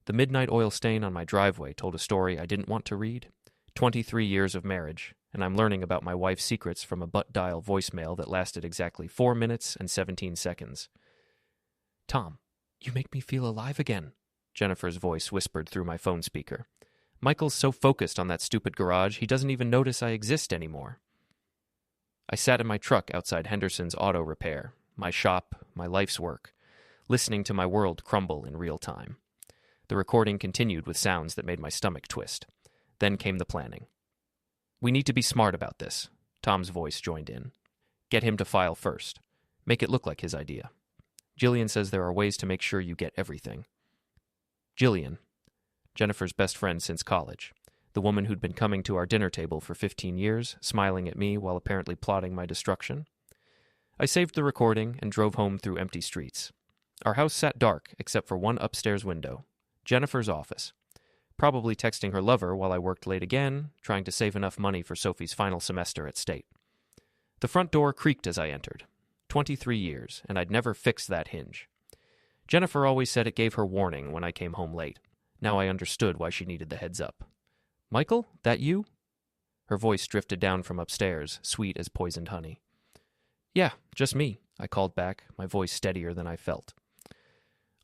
The midnight oil stain on my driveway told a story I didn't want to read. 23 years of marriage, and I'm learning about my wife's secrets from a butt dial voicemail that lasted exactly 4 minutes and 17 seconds. "Tom, you make me feel alive again," Jennifer's voice whispered through my phone speaker. "Michael's so focused on that stupid garage, he doesn't even notice I exist anymore." I sat in my truck outside Henderson's Auto Repair, my shop, my life's work, listening to my world crumble in real time. The recording continued with sounds that made my stomach twist. Then came the planning. "We need to be smart about this," Tom's voice joined in. "Get him to file first. Make it look like his idea. Jillian says there are ways to make sure you get everything." Jillian, Jennifer's best friend since college, the woman who'd been coming to our dinner table for 15 years, smiling at me while apparently plotting my destruction. I saved the recording and drove home through empty streets. Our house sat dark except for one upstairs window, Jennifer's office, probably texting her lover while I worked late again, trying to save enough money for Sophie's final semester at State. The front door creaked as I entered. 23 years, and I'd never fixed that hinge. Jennifer always said it gave her warning when I came home late. Now I understood why she needed the heads up. "Michael, that you?" Her voice drifted down from upstairs, sweet as poisoned honey. "Yeah, just me," I called back, my voice steadier than I felt.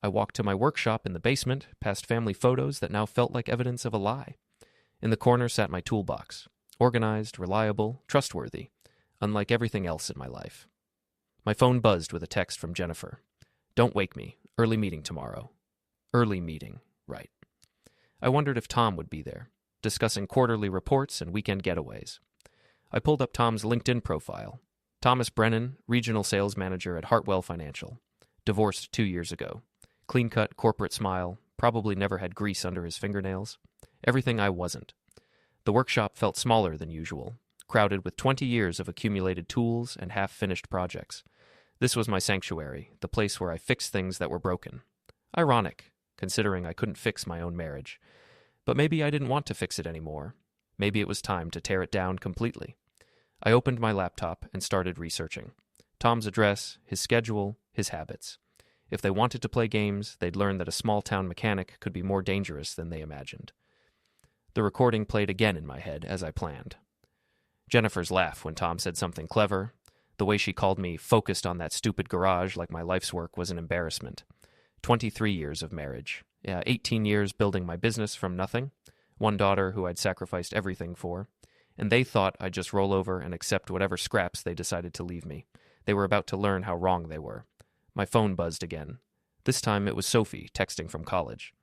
I walked to my workshop in the basement, past family photos that now felt like evidence of a lie. In the corner sat my toolbox, organized, reliable, trustworthy, unlike everything else in my life. My phone buzzed with a text from Jennifer. "Don't wake me. Early meeting tomorrow." Early meeting, right. I wondered if Tom would be there, discussing quarterly reports and weekend getaways. I pulled up Tom's LinkedIn profile. Thomas Brennan, Regional Sales Manager at Hartwell Financial. Divorced 2 years ago. Clean-cut, corporate smile, probably never had grease under his fingernails. Everything I wasn't. The workshop felt smaller than usual, crowded with 20 years of accumulated tools and half-finished projects. This was my sanctuary, the place where I fixed things that were broken. Ironic, considering I couldn't fix my own marriage. But maybe I didn't want to fix it anymore. Maybe it was time to tear it down completely. I opened my laptop and started researching. Tom's address, his schedule, his habits. If they wanted to play games, they'd learn that a small-town mechanic could be more dangerous than they imagined. The recording played again in my head, as I planned. Jennifer's laugh when Tom said something clever, the way she called me focused on that stupid garage like my life's work was an embarrassment. 23 years of marriage. 18 years building my business from nothing. One daughter who I'd sacrificed everything for. And they thought I'd just roll over and accept whatever scraps they decided to leave me. They were about to learn how wrong they were. My phone buzzed again. This time it was Sophie, texting from college.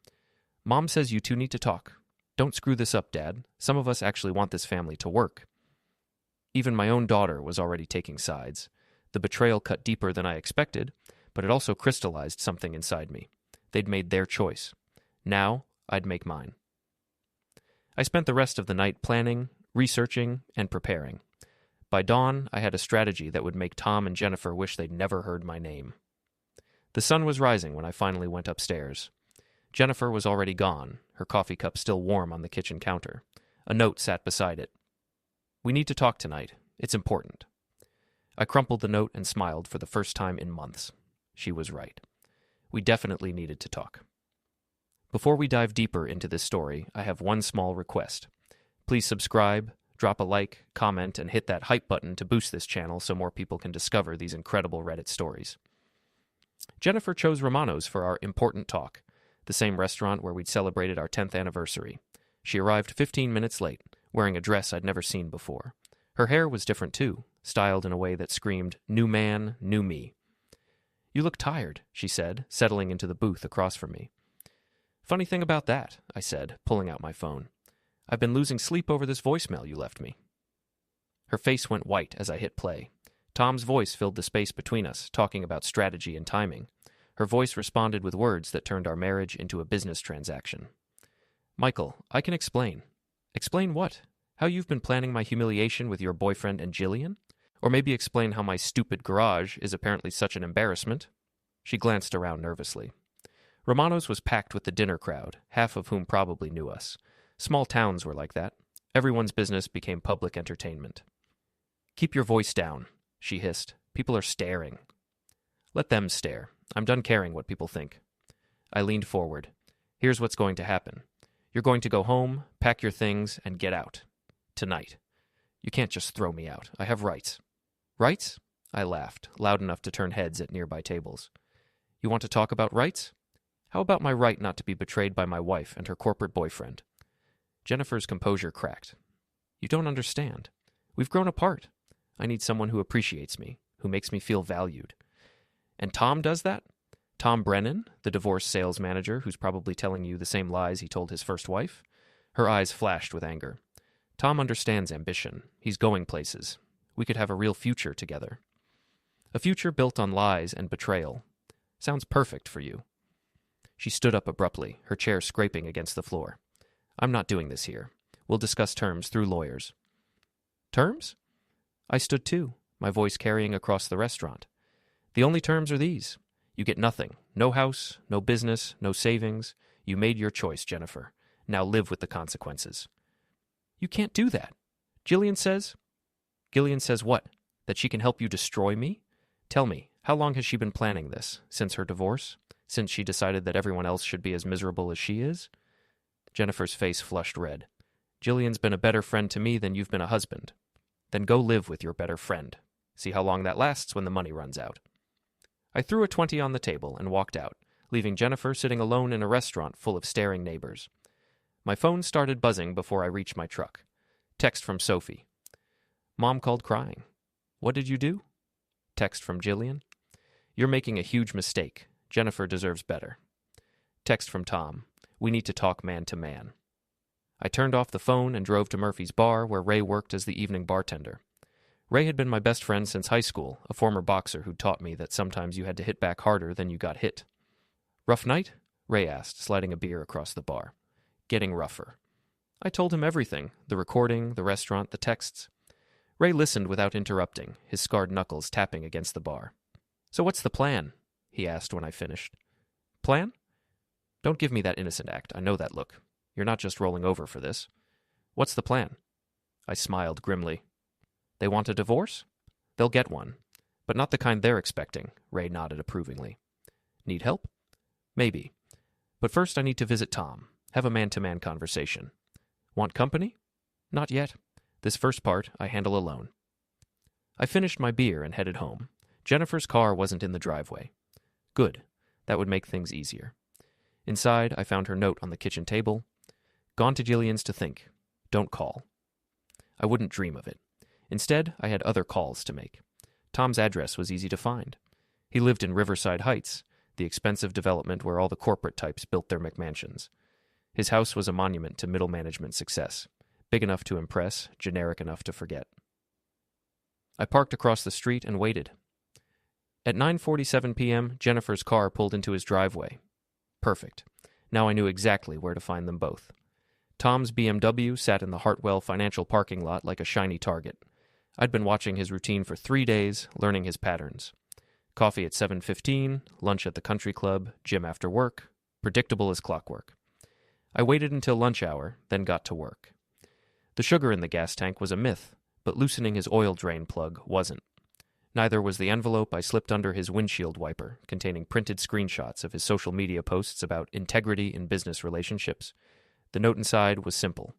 "Mom says you two need to talk. Don't screw this up, Dad. Some of us actually want this family to work." Even my own daughter was already taking sides. The betrayal cut deeper than I expected, but it also crystallized something inside me. They'd made their choice. Now, I'd make mine. I spent the rest of the night planning, researching, and preparing. By dawn, I had a strategy that would make Tom and Jennifer wish they'd never heard my name. The sun was rising when I finally went upstairs. Jennifer was already gone, her coffee cup still warm on the kitchen counter. A note sat beside it. "We need to talk tonight. It's important." I crumpled the note and smiled for the first time in months. She was right. We definitely needed to talk. Before we dive deeper into this story, I have one small request. Please subscribe, drop a like, comment, and hit that hype button to boost this channel so more people can discover these incredible Reddit stories. Jennifer chose Romano's for our important talk, the same restaurant where we'd celebrated our 10th anniversary. She arrived 15 minutes late, wearing a dress I'd never seen before. Her hair was different too, styled in a way that screamed, "New man, new me." "You look tired," she said, settling into the booth across from me. "Funny thing about that," I said, pulling out my phone. "I've been losing sleep over this voicemail you left me." Her face went white as I hit play. Tom's voice filled the space between us, talking about strategy and timing. Her voice responded with words that turned our marriage into a business transaction. "Michael, I can explain." "Explain what? How you've been planning my humiliation with your boyfriend and Jillian? Or maybe explain how my stupid garage is apparently such an embarrassment?" She glanced around nervously. Romano's was packed with the dinner crowd, half of whom probably knew us. Small towns were like that. Everyone's business became public entertainment. "Keep your voice down," she hissed. "People are staring." "Let them stare. I'm done caring what people think." I leaned forward. Here's what's going to happen. You're going to go home, pack your things, and get out. Tonight. You can't just throw me out. I have rights. Rights? I laughed, loud enough to turn heads at nearby tables. You want to talk about rights? How about my right not to be betrayed by my wife and her corporate boyfriend? Jennifer's composure cracked. You don't understand. We've grown apart. I need someone who appreciates me, who makes me feel valued. And Tom does that? Tom Brennan, the divorce sales manager who's probably telling you the same lies he told his first wife? Her eyes flashed with anger. Tom understands ambition. He's going places. We could have a real future together. A future built on lies and betrayal. Sounds perfect for you. She stood up abruptly, her chair scraping against the floor. I'm not doing this here. We'll discuss terms through lawyers. Terms? I stood too, my voice carrying across the restaurant. The only terms are these. You get nothing. No house, no business, no savings. You made your choice, Jennifer. Now live with the consequences. You can't do that. Gillian says what? That she can help you destroy me? Tell me, how long has she been planning this? Since her divorce? Since she decided that everyone else should be as miserable as she is? Jennifer's face flushed red. Gillian's been a better friend to me than you've been a husband. Then go live with your better friend. See how long that lasts when the money runs out. I threw a 20 on the table and walked out, leaving Jennifer sitting alone in a restaurant full of staring neighbors. My phone started buzzing before I reached my truck. Text from Sophie. Mom called crying. What did you do? Text from Gillian. You're making a huge mistake. Jennifer deserves better. Text from Tom. We need to talk man to man. I turned off the phone and drove to Murphy's Bar, where Ray worked as the evening bartender. Ray had been my best friend since high school, a former boxer who taught me that sometimes you had to hit back harder than you got hit. Rough night? Ray asked, sliding a beer across the bar. Getting rougher. I told him everything, the recording, the restaurant, the texts. Ray listened without interrupting, his scarred knuckles tapping against the bar. So what's the plan? He asked when I finished. Plan? Don't give me that innocent act. I know that look. You're not just rolling over for this. What's the plan? I smiled grimly. They want a divorce? They'll get one. But not the kind they're expecting, Ray nodded approvingly. Need help? Maybe. But first I need to visit Tom, have a man-to-man conversation. Want company? Not yet. This first part I handle alone. I finished my beer and headed home. Jennifer's car wasn't in the driveway. Good. That would make things easier. Inside, I found her note on the kitchen table. Gone to Gillian's to think. Don't call. I wouldn't dream of it. Instead, I had other calls to make. Tom's address was easy to find. He lived in Riverside Heights, the expensive development where all the corporate types built their McMansions. His house was a monument to middle management success, big enough to impress, generic enough to forget. I parked across the street and waited. At 9:47 p.m., Jennifer's car pulled into his driveway. Perfect. Now I knew exactly where to find them both. Tom's BMW sat in the Hartwell Financial parking lot like a shiny target. I'd been watching his routine for 3 days, learning his patterns. Coffee at 7:15, lunch at the country club, gym after work. Predictable as clockwork. I waited until lunch hour, then got to work. The sugar in the gas tank was a myth, but loosening his oil drain plug wasn't. Neither was the envelope I slipped under his windshield wiper, containing printed screenshots of his social media posts about integrity in business relationships. The note inside was simple.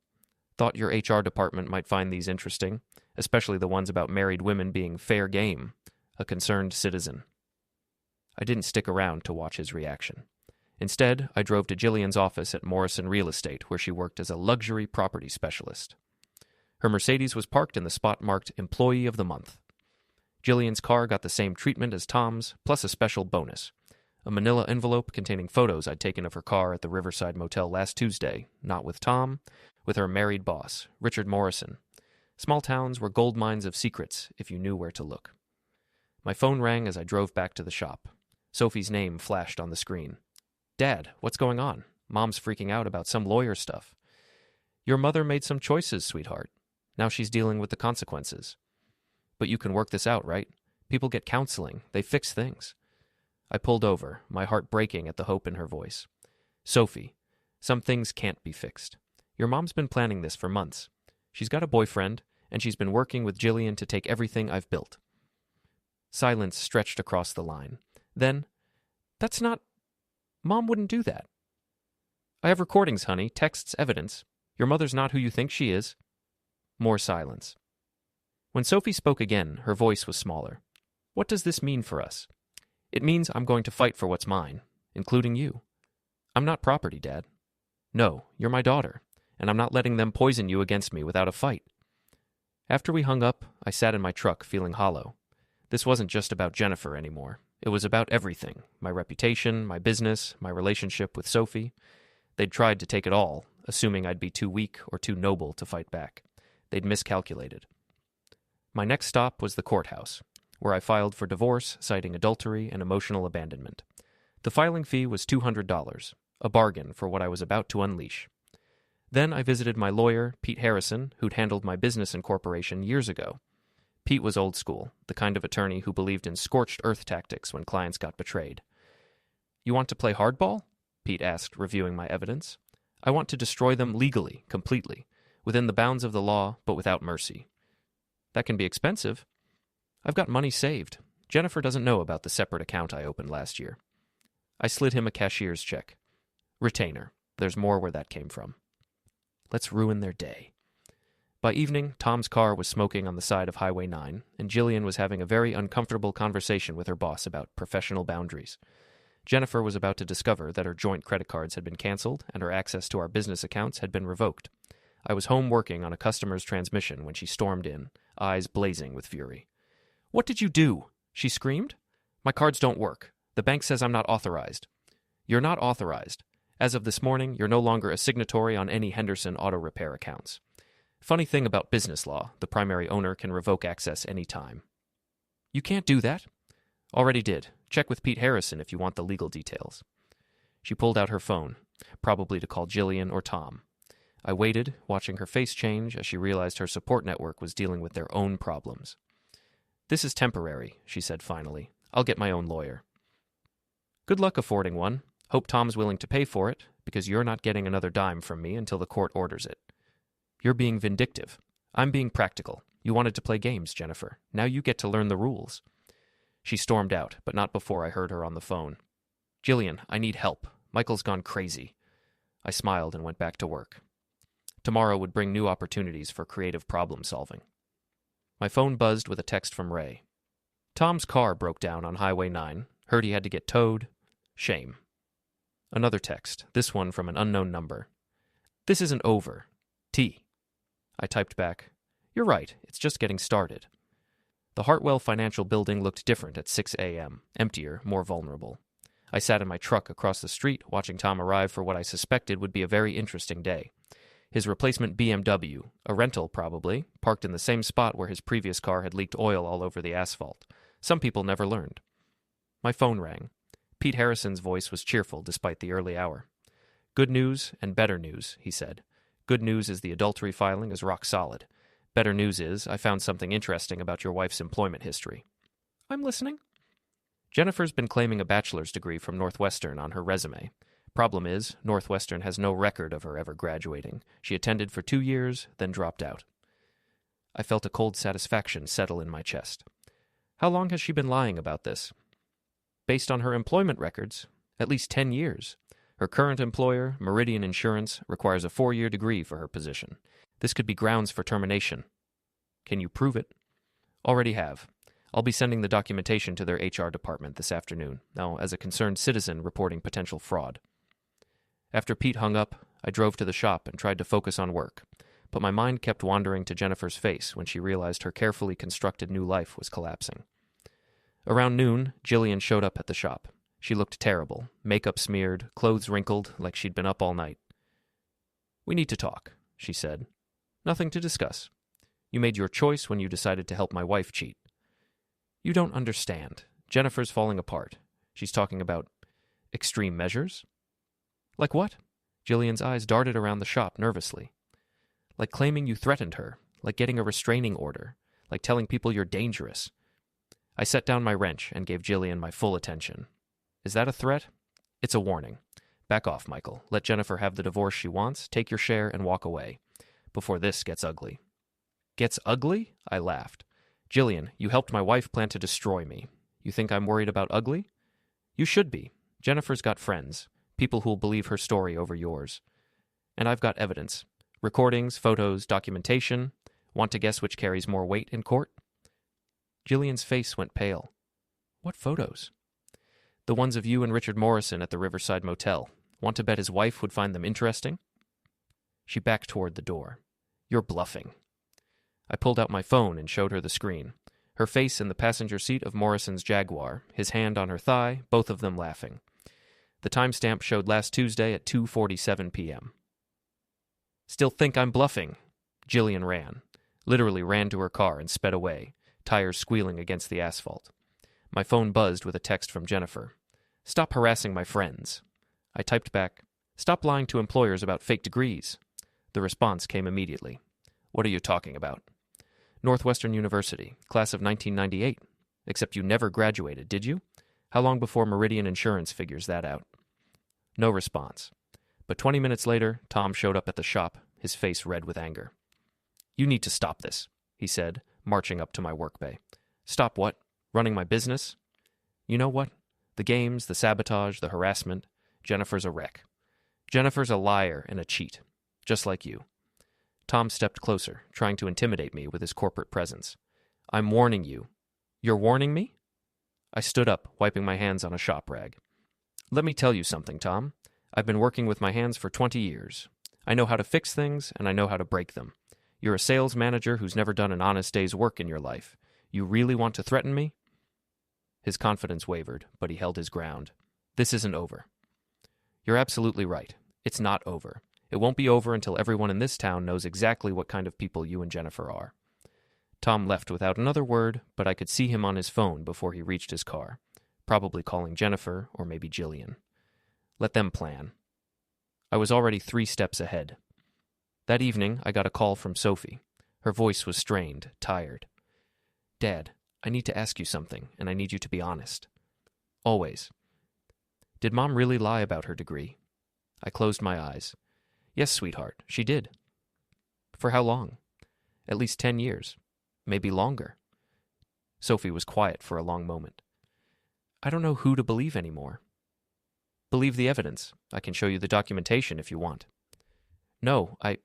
Thought your HR department might find these interesting, especially the ones about married women being fair game. A concerned citizen. I didn't stick around to watch his reaction. Instead, I drove to Gillian's office at Morrison Real Estate, where she worked as a luxury property specialist. Her Mercedes was parked in the spot marked Employee of the Month. Gillian's car got the same treatment as Tom's, plus a special bonus. A manila envelope containing photos I'd taken of her car at the Riverside Motel last Tuesday, not with Tom, with her married boss, Richard Morrison. Small towns were gold mines of secrets if you knew where to look. My phone rang as I drove back to the shop. Sophie's name flashed on the screen. Dad, what's going on? Mom's freaking out about some lawyer stuff. Your mother made some choices, sweetheart. Now she's dealing with the consequences. But you can work this out, right? People get counseling. They fix things. I pulled over, my heart breaking at the hope in her voice. Sophie, some things can't be fixed. Your mom's been planning this for months. She's got a boyfriend, and she's been working with Gillian to take everything I've built. Silence stretched across the line. Then, that's not... Mom wouldn't do that. I have recordings, honey, texts, evidence. Your mother's not who you think she is. More silence. When Sophie spoke again, her voice was smaller. What does this mean for us? It means I'm going to fight for what's mine, including you. I'm not property, Dad. No, you're my daughter, and I'm not letting them poison you against me without a fight. After we hung up, I sat in my truck feeling hollow. This wasn't just about Jennifer anymore. It was about everything. My reputation, my business, my relationship with Sophie. They'd tried to take it all, assuming I'd be too weak or too noble to fight back. They'd miscalculated. My next stop was the courthouse, where I filed for divorce, citing adultery and emotional abandonment. The filing fee was $200, a bargain for what I was about to unleash. Then I visited my lawyer, Pete Harrison, who'd handled my business incorporation years ago. Pete was old school, the kind of attorney who believed in scorched earth tactics when clients got betrayed. You want to play hardball? Pete asked, reviewing my evidence. I want to destroy them legally, completely, within the bounds of the law, but without mercy. That can be expensive. I've got money saved. Jennifer doesn't know about the separate account I opened last year. I slid him a cashier's check. Retainer. There's more where that came from. Let's ruin their day. By evening, Tom's car was smoking on the side of Highway 9, and Jillian was having a very uncomfortable conversation with her boss about professional boundaries. Jennifer was about to discover that her joint credit cards had been canceled and her access to our business accounts had been revoked. I was home working on a customer's transmission when she stormed in, eyes blazing with fury. What did you do? She screamed. My cards don't work. The bank says I'm not authorized. You're not authorized. As of this morning, you're no longer a signatory on any Henderson auto repair accounts. Funny thing about business law, the primary owner can revoke access any time. You can't do that. Already did. Check with Pete Harrison if you want the legal details. She pulled out her phone, probably to call Jillian or Tom. I waited, watching her face change as she realized her support network was dealing with their own problems. This is temporary, she said finally. I'll get my own lawyer. Good luck affording one. Hope Tom's willing to pay for it, because you're not getting another dime from me until the court orders it. You're being vindictive. I'm being practical. You wanted to play games, Jennifer. Now you get to learn the rules. She stormed out, but not before I heard her on the phone. Jillian, I need help. Michael's gone crazy. I smiled and went back to work. Tomorrow would bring new opportunities for creative problem solving. My phone buzzed with a text from Ray. Tom's car broke down on Highway 9. Heard he had to get towed. Shame. Another text, this one from an unknown number. This isn't over. T. I typed back, You're right, it's just getting started. The Hartwell Financial Building looked different at 6 a.m., emptier, more vulnerable. I sat in my truck across the street, watching Tom arrive for what I suspected would be a very interesting day. His replacement BMW, a rental probably, parked in the same spot where his previous car had leaked oil all over the asphalt. Some people never learned. My phone rang. Pete Harrison's voice was cheerful despite the early hour. Good news and better news, he said. Good news is the adultery filing is rock solid. Better news is I found something interesting about your wife's employment history. I'm listening. Jennifer's been claiming a bachelor's degree from Northwestern on her resume. Problem is, Northwestern has no record of her ever graduating. She attended for 2 years, then dropped out. I felt a cold satisfaction settle in my chest. How long has she been lying about this? Based on her employment records, at least 10 years. Her current employer, Meridian Insurance, requires a 4-year degree for her position. This could be grounds for termination. Can you prove it? Already have. I'll be sending the documentation to their HR department this afternoon, now as a concerned citizen reporting potential fraud. After Pete hung up, I drove to the shop and tried to focus on work, but my mind kept wandering to Jennifer's face when she realized her carefully constructed new life was collapsing. Around noon, Jillian showed up at the shop. She looked terrible, makeup smeared, clothes wrinkled, like she'd been up all night. We need to talk, she said. Nothing to discuss. You made your choice when you decided to help my wife cheat. You don't understand. Jennifer's falling apart. She's talking about extreme measures? Like what? Jillian's eyes darted around the shop nervously. Like claiming you threatened her, like getting a restraining order, like telling people you're dangerous. I set down my wrench and gave Jillian my full attention. Is that a threat? It's a warning. Back off, Michael. Let Jennifer have the divorce she wants, take your share, and walk away. Before this gets ugly. Gets ugly? I laughed. Jillian, you helped my wife plan to destroy me. You think I'm worried about ugly? You should be. Jennifer's got friends. people who'll believe her story over yours. And I've got evidence. Recordings, photos, documentation. Want to guess which carries more weight in court? Jillian's face went pale. What photos? The ones of you and Richard Morrison at the Riverside Motel. Want to bet his wife would find them interesting? She backed toward the door. You're bluffing. I pulled out my phone and showed her the screen. Her face in the passenger seat of Morrison's Jaguar, his hand on her thigh, both of them laughing. The timestamp showed last Tuesday at 2:47 p.m. Still think I'm bluffing? Jillian ran. Literally ran to her car and sped away, tires squealing against the asphalt. My phone buzzed with a text from Jennifer. Stop harassing my friends. I typed back, stop lying to employers about fake degrees. The response came immediately. What are you talking about? Northwestern University, class of 1998. Except you never graduated, did you? How long before Meridian Insurance figures that out? No response. But 20 minutes later, Tom showed up at the shop, his face red with anger. You need to stop this, he said, marching up to my work bay. Stop what? Running my business? You know what? The games, the sabotage, the harassment. Jennifer's a wreck. Jennifer's a liar and a cheat, just like you. Tom stepped closer, trying to intimidate me with his corporate presence. I'm warning you. You're warning me? I stood up, wiping my hands on a shop rag. Let me tell you something, Tom. I've been working with my hands for 20 years. I know how to fix things, and I know how to break them. You're a sales manager who's never done an honest day's work in your life. You really want to threaten me? His confidence wavered, but he held his ground. This isn't over. You're absolutely right. It's not over. It won't be over until everyone in this town knows exactly what kind of people you and Jennifer are. Tom left without another word, but I could see him on his phone before he reached his car, probably calling Jennifer or maybe Jillian. Let them plan. I was already 3 steps ahead. That evening, I got a call from Sophie. Her voice was strained, tired. Dad, I need to ask you something, and I need you to be honest. Always. Did Mom really lie about her degree? I closed my eyes. Yes, sweetheart, she did. For how long? At least 10 years. Maybe longer. Sophie was quiet for a long moment. I don't know who to believe anymore. Believe the evidence. I can show you the documentation if you want. No, I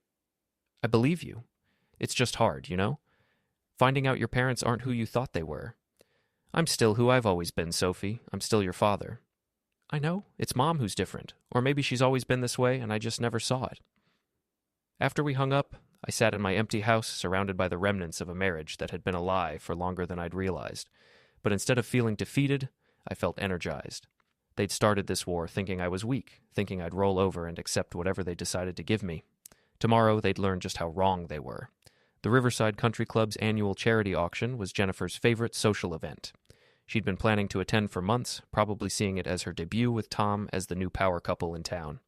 believe you. It's just hard, you know? Finding out your parents aren't who you thought they were. I'm still who I've always been, Sophie. I'm still your father. I know. It's Mom who's different. Or maybe she's always been this way and I just never saw it. After we hung up, I sat in my empty house surrounded by the remnants of a marriage that had been a lie for longer than I'd realized. But instead of feeling defeated, I felt energized. They'd started this war thinking I was weak, thinking I'd roll over and accept whatever they decided to give me. Tomorrow they'd learn just how wrong they were. The Riverside Country Club's annual charity auction was Jennifer's favorite social event. She'd been planning to attend for months, probably seeing it as her debut with Tom as the new power couple in town.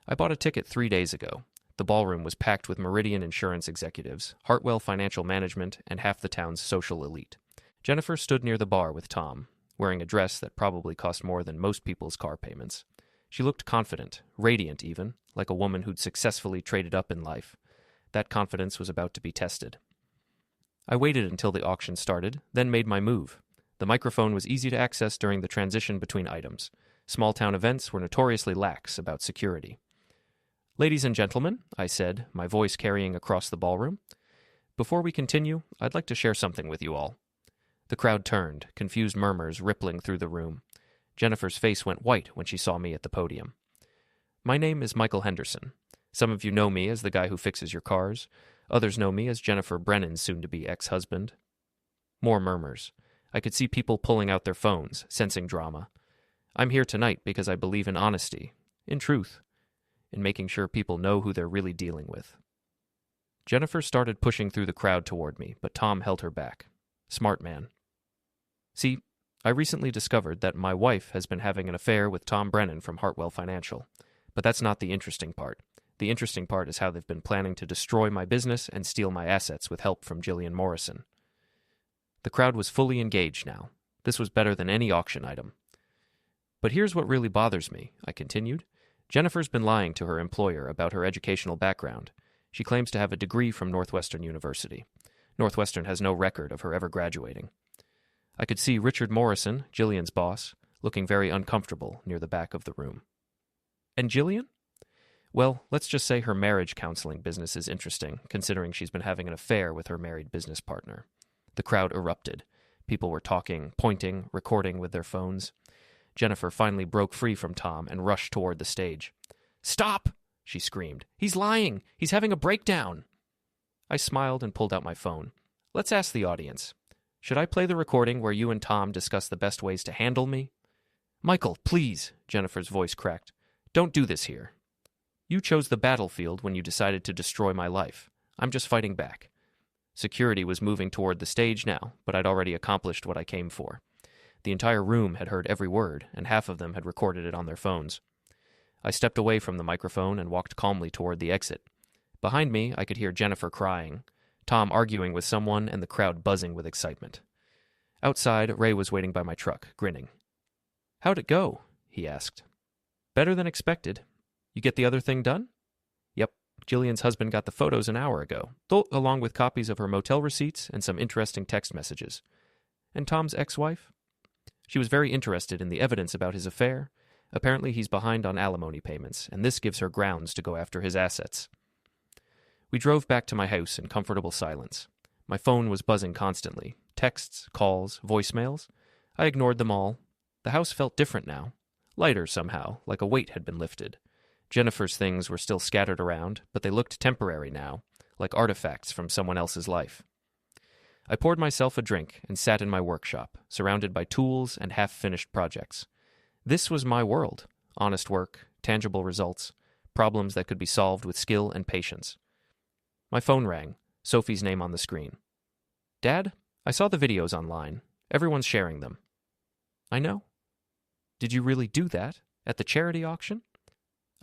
I bought a ticket 3 days ago. The ballroom was packed with Meridian Insurance executives, Hartwell Financial Management, and half the town's social elite. Jennifer stood near the bar with Tom, wearing a dress that probably cost more than most people's car payments. She looked confident, radiant even, like a woman who'd successfully traded up in life. That confidence was about to be tested. I waited until the auction started, then made my move. The microphone was easy to access during the transition between items. Small-town events were notoriously lax about security. Ladies and gentlemen, I said, my voice carrying across the ballroom. Before we continue, I'd like to share something with you all. The crowd turned, confused murmurs rippling through the room. Jennifer's face went white when she saw me at the podium. My name is Michael Henderson. Some of you know me as the guy who fixes your cars. Others know me as Jennifer Brennan's soon-to-be ex-husband. More murmurs. I could see people pulling out their phones, sensing drama. I'm here tonight because I believe in honesty, in truth, in making sure people know who they're really dealing with. Jennifer started pushing through the crowd toward me, but Tom held her back. Smart man. See, I recently discovered that my wife has been having an affair with Tom Brennan from Hartwell Financial. But that's not the interesting part. The interesting part is how they've been planning to destroy my business and steal my assets with help from Jillian Morrison. The crowd was fully engaged now. This was better than any auction item. But here's what really bothers me, I continued. Jennifer's been lying to her employer about her educational background. She claims to have a degree from Northwestern University. Northwestern has no record of her ever graduating. I could see Richard Morrison, Jillian's boss, looking very uncomfortable near the back of the room. And Jillian? Well, let's just say her marriage counseling business is interesting, considering she's been having an affair with her married business partner. The crowd erupted. People were talking, pointing, recording with their phones. Jennifer finally broke free from Tom and rushed toward the stage. "Stop!" she screamed. "He's lying! He's having a breakdown!" I smiled and pulled out my phone. "Let's ask the audience. Should I play the recording where you and Tom discuss the best ways to handle me?" "Michael, please," Jennifer's voice cracked. "Don't do this here. You chose the battlefield when you decided to destroy my life. I'm just fighting back." Security was moving toward the stage now, but I'd already accomplished what I came for. The entire room had heard every word, and half of them had recorded it on their phones. I stepped away from the microphone and walked calmly toward the exit. Behind me, I could hear Jennifer crying, Tom arguing with someone, and the crowd buzzing with excitement. Outside, Ray was waiting by my truck, grinning. "How'd it go?" he asked. "Better than expected. You get the other thing done?" "Yep. Jillian's husband got the photos an hour ago, along with copies of her motel receipts and some interesting text messages." "And Tom's ex-wife?" "She was very interested in the evidence about his affair. Apparently he's behind on alimony payments, and this gives her grounds to go after his assets." We drove back to my house in comfortable silence. My phone was buzzing constantly. Texts, calls, voicemails. I ignored them all. The house felt different now. Lighter somehow, like a weight had been lifted. Jennifer's things were still scattered around, but they looked temporary now, like artifacts from someone else's life. I poured myself a drink and sat in my workshop, surrounded by tools and half-finished projects. This was my world. Honest work, tangible results, problems that could be solved with skill and patience. My phone rang, Sophie's name on the screen. "Dad, I saw the videos online. Everyone's sharing them." "I know." "Did you really do that? At the charity auction?"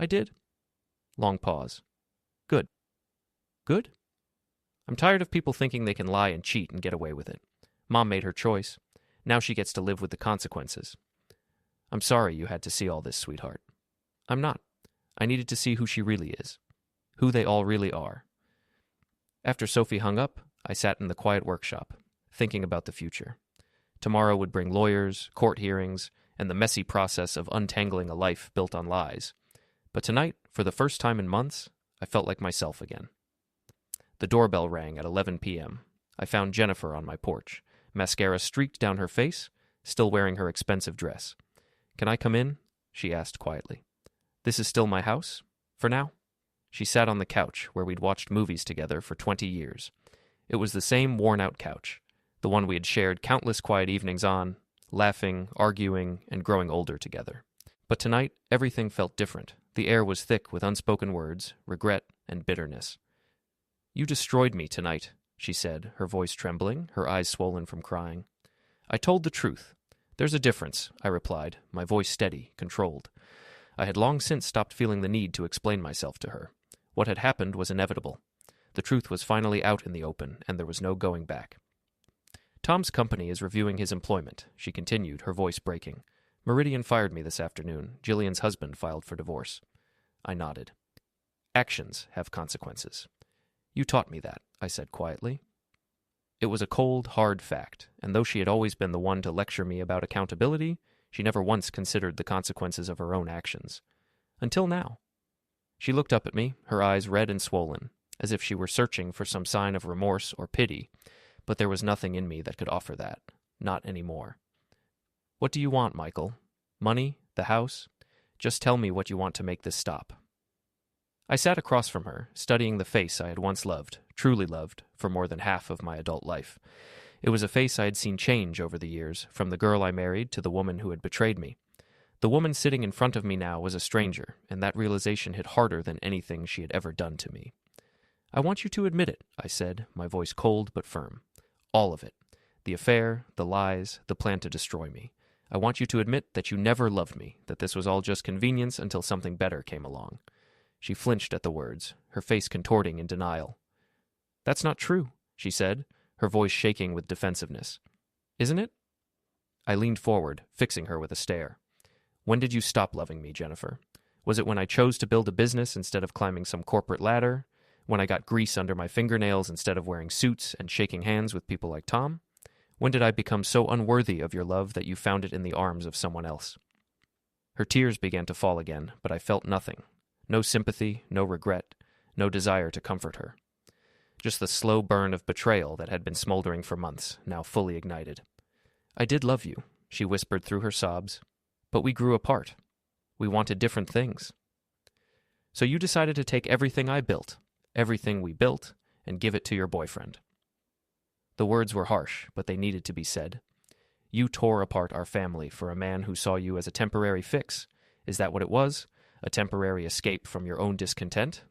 "I did." Long pause. "Good." "Good?" "I'm tired of people thinking they can lie and cheat and get away with it. Mom made her choice. Now she gets to live with the consequences." "I'm sorry you had to see all this, sweetheart." "I'm not. I needed to see who she really is. Who they all really are." After Sophie hung up, I sat in the quiet workshop, thinking about the future. Tomorrow would bring lawyers, court hearings, and the messy process of untangling a life built on lies. But tonight, for the first time in months, I felt like myself again. The doorbell rang at 11 p.m. I found Jennifer on my porch, mascara streaked down her face, still wearing her expensive dress. "Can I come in?" she asked quietly. "This is still my house? For now?" She sat on the couch where we'd watched movies together for 20 years. It was the same worn-out couch, the one we had shared countless quiet evenings on, laughing, arguing, and growing older together. But tonight, everything felt different. The air was thick with unspoken words, regret, and bitterness. "You destroyed me tonight," she said, her voice trembling, her eyes swollen from crying. "I told the truth." "There's a difference," I replied, my voice steady, controlled. I had long since stopped feeling the need to explain myself to her. What had happened was inevitable. The truth was finally out in the open, and there was no going back. "Tom's company is reviewing his employment," she continued, her voice breaking. "Meridian fired me this afternoon. Jillian's husband filed for divorce." I nodded. "Actions have consequences." "You taught me that," I said quietly. It was a cold, hard fact, and though she had always been the one to lecture me about accountability, she never once considered the consequences of her own actions. Until now. She looked up at me, her eyes red and swollen, as if she were searching for some sign of remorse or pity, but there was nothing in me that could offer that. Not anymore. "What do you want, Michael? Money? The house? Just tell me what you want to make this stop." I sat across from her, studying the face I had once loved, truly loved, for more than half of my adult life. It was a face I had seen change over the years, from the girl I married to the woman who had betrayed me. The woman sitting in front of me now was a stranger, and that realization hit harder than anything she had ever done to me. "I want you to admit it," I said, my voice cold but firm. "All of it. The affair, the lies, the plan to destroy me. I want you to admit that you never loved me, that this was all just convenience until something better came along." She flinched at the words, her face contorting in denial. "That's not true," she said, her voice shaking with defensiveness. "Isn't it?" I leaned forward, fixing her with a stare. "When did you stop loving me, Jennifer? Was it when I chose to build a business instead of climbing some corporate ladder? When I got grease under my fingernails instead of wearing suits and shaking hands with people like Tom? When did I become so unworthy of your love that you found it in the arms of someone else?" Her tears began to fall again, but I felt nothing. No sympathy, no regret, no desire to comfort her. Just the slow burn of betrayal that had been smoldering for months, now fully ignited. "I did love you," she whispered through her sobs, "but we grew apart. We wanted different things. So you decided to take everything I built, everything we built, and give it to your boyfriend." The words were harsh, but they needed to be said. "You tore apart our family for a man who saw you as a temporary fix. Is that what it was? A temporary escape from your own discontent?"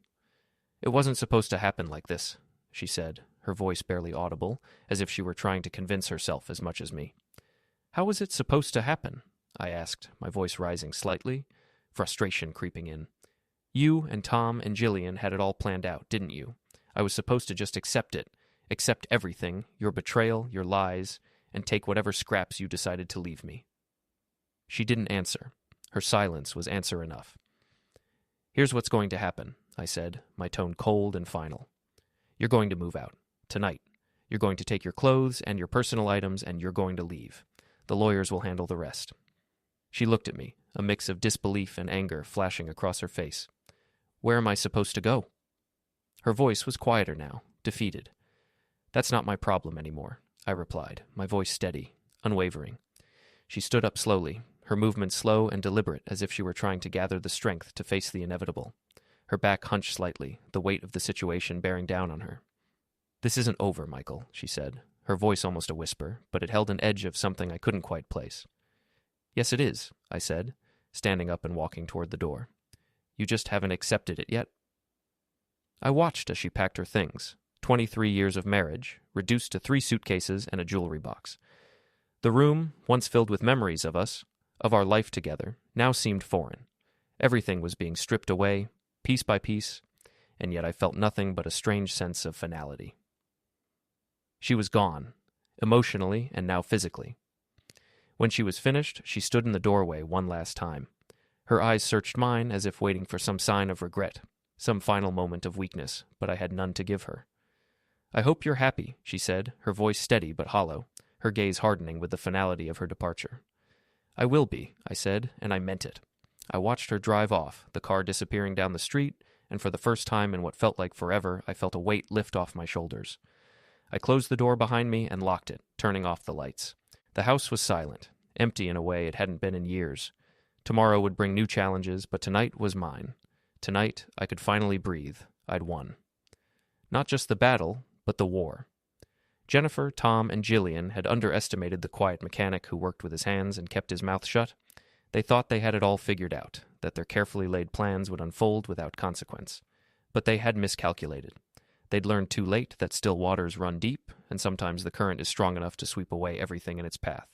"It wasn't supposed to happen like this," she said, her voice barely audible, as if she were trying to convince herself as much as me. "How was it supposed to happen?" I asked, my voice rising slightly, frustration creeping in. "You and Tom and Jillian had it all planned out, didn't you? I was supposed to just accept it, accept everything, your betrayal, your lies, and take whatever scraps you decided to leave me." She didn't answer. Her silence was answer enough. "Here's what's going to happen," I said, my tone cold and final. "You're going to move out. Tonight. You're going to take your clothes and your personal items, and you're going to leave. The lawyers will handle the rest." She looked at me, a mix of disbelief and anger flashing across her face. "Where am I supposed to go?" Her voice was quieter now, defeated. "That's not my problem anymore," I replied, my voice steady, unwavering. She stood up slowly, her movements slow and deliberate as if she were trying to gather the strength to face the inevitable. Her back hunched slightly, the weight of the situation bearing down on her. "This isn't over, Michael," she said, her voice almost a whisper, but it held an edge of something I couldn't quite place. "Yes, it is," I said, standing up and walking toward the door. "You just haven't accepted it yet." I watched as she packed her things, 23 years of marriage, reduced to 3 suitcases and a jewelry box. The room, once filled with memories of us, of our life together, now seemed foreign. Everything was being stripped away, piece by piece, and yet I felt nothing but a strange sense of finality. She was gone, emotionally and now physically. When she was finished, she stood in the doorway one last time. Her eyes searched mine as if waiting for some sign of regret, some final moment of weakness, but I had none to give her. "I hope you're happy," she said, her voice steady but hollow, her gaze hardening with the finality of her departure. "I will be," I said, and I meant it. I watched her drive off, the car disappearing down the street, and for the first time in what felt like forever, I felt a weight lift off my shoulders. I closed the door behind me and locked it, turning off the lights. The house was silent, empty in a way it hadn't been in years. Tomorrow would bring new challenges, but tonight was mine. Tonight, I could finally breathe. I'd won. Not just the battle, but the war. Jennifer, Tom, and Jillian had underestimated the quiet mechanic who worked with his hands and kept his mouth shut. They thought they had it all figured out, that their carefully laid plans would unfold without consequence. But they had miscalculated. They'd learned too late that still waters run deep, and sometimes the current is strong enough to sweep away everything in its path.